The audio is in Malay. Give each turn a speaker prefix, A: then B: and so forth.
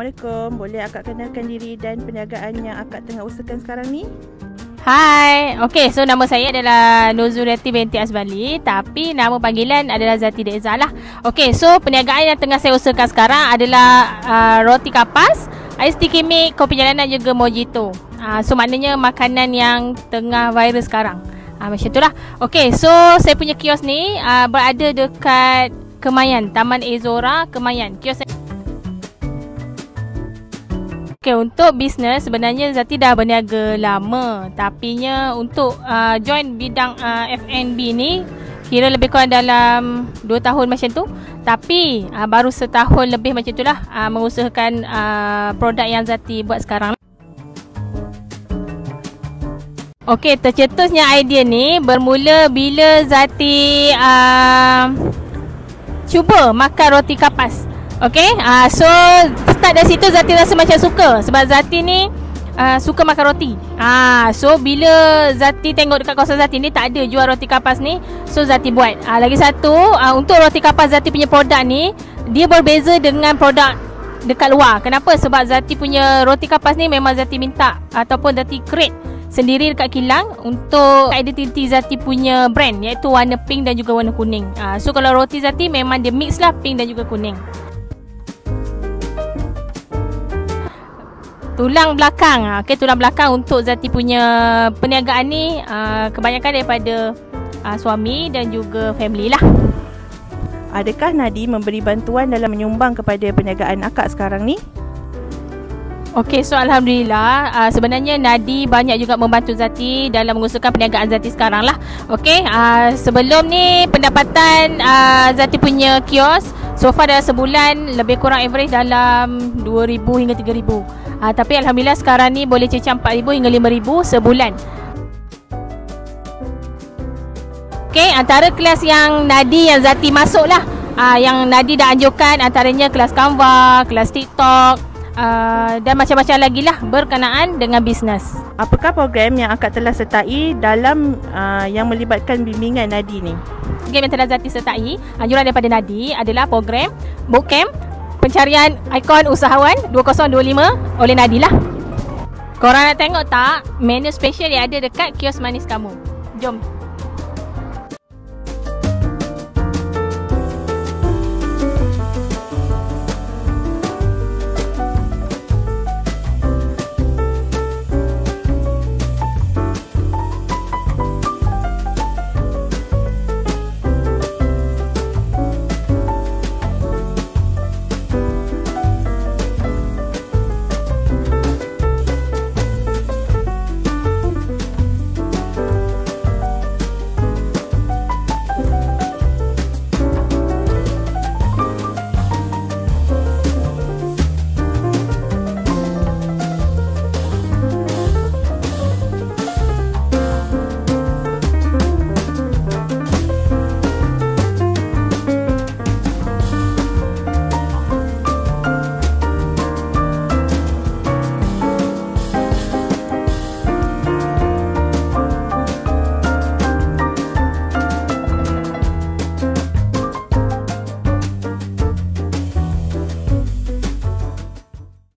A: Assalamualaikum. Boleh akak kenalkan diri dan perniagaan yang akak tengah usahakan sekarang ni?
B: Hai, so nama saya adalah Nuzuriati binti Azbali, tapi nama panggilan adalah Zati Deza lah. So perniagaan yang tengah saya usahakan sekarang adalah roti kapas, ais tea kimik, kopi jalanan juga mojito. So maknanya makanan yang tengah viral sekarang. Macam itulah. So saya punya kios ni berada dekat Kemayan, Taman Ezora Kemayan. Kios saya. Untuk bisnes sebenarnya Zati dah berniaga lama, tapinya untuk join bidang F&B ni kira lebih kurang dalam 2 tahun macam tu. Tapi baru setahun lebih macam itulah mengusahakan produk yang Zati buat sekarang. Tercetusnya idea ni bermula bila Zati cuba makan roti kapas. So start dari situ Zati rasa macam suka, sebab Zati ni suka makan roti. So bila Zati tengok dekat kawasan Zati ni tak ada jual roti kapas ni, so Zati buat. Lagi satu, untuk roti kapas Zati punya produk ni dia berbeza dengan produk dekat luar. Kenapa? Sebab Zati punya roti kapas ni memang Zati minta ataupun Zati create sendiri dekat kilang untuk identiti Zati punya brand, iaitu warna pink dan juga warna kuning. So kalau roti Zati memang dia mix lah pink dan juga kuning. Tulang belakang, tulang belakang untuk Zati punya perniagaan ni kebanyakan daripada suami dan juga family lah.
A: Adakah Nadi memberi bantuan dalam menyumbang kepada perniagaan akak sekarang ni?
B: So alhamdulillah, sebenarnya Nadi banyak juga membantu Zati dalam mengusahakan perniagaan Zati sekarang lah. Sebelum ni pendapatan Zati punya kios so far dalam sebulan lebih kurang average dalam 2,000 hingga 3,000. Tapi alhamdulillah sekarang ni boleh cecah 4,000 hingga 5,000 sebulan. Antara kelas yang Nadi yang Zati masuk lah, yang Nadi dah anjurkan antaranya kelas Canva, kelas TikTok, dan macam-macam lagi lah berkenaan dengan bisnes.
A: Apakah program yang akak telah sertai dalam yang melibatkan bimbingan Nadi ni?
B: Program yang telah Zati sertai, anjuran daripada Nadi adalah program Bootcamp Pencarian Ikon Usahawan 2025 oleh Nadi lah. Korang nak tengok tak menu special yang ada dekat kios manis kamu? Jom.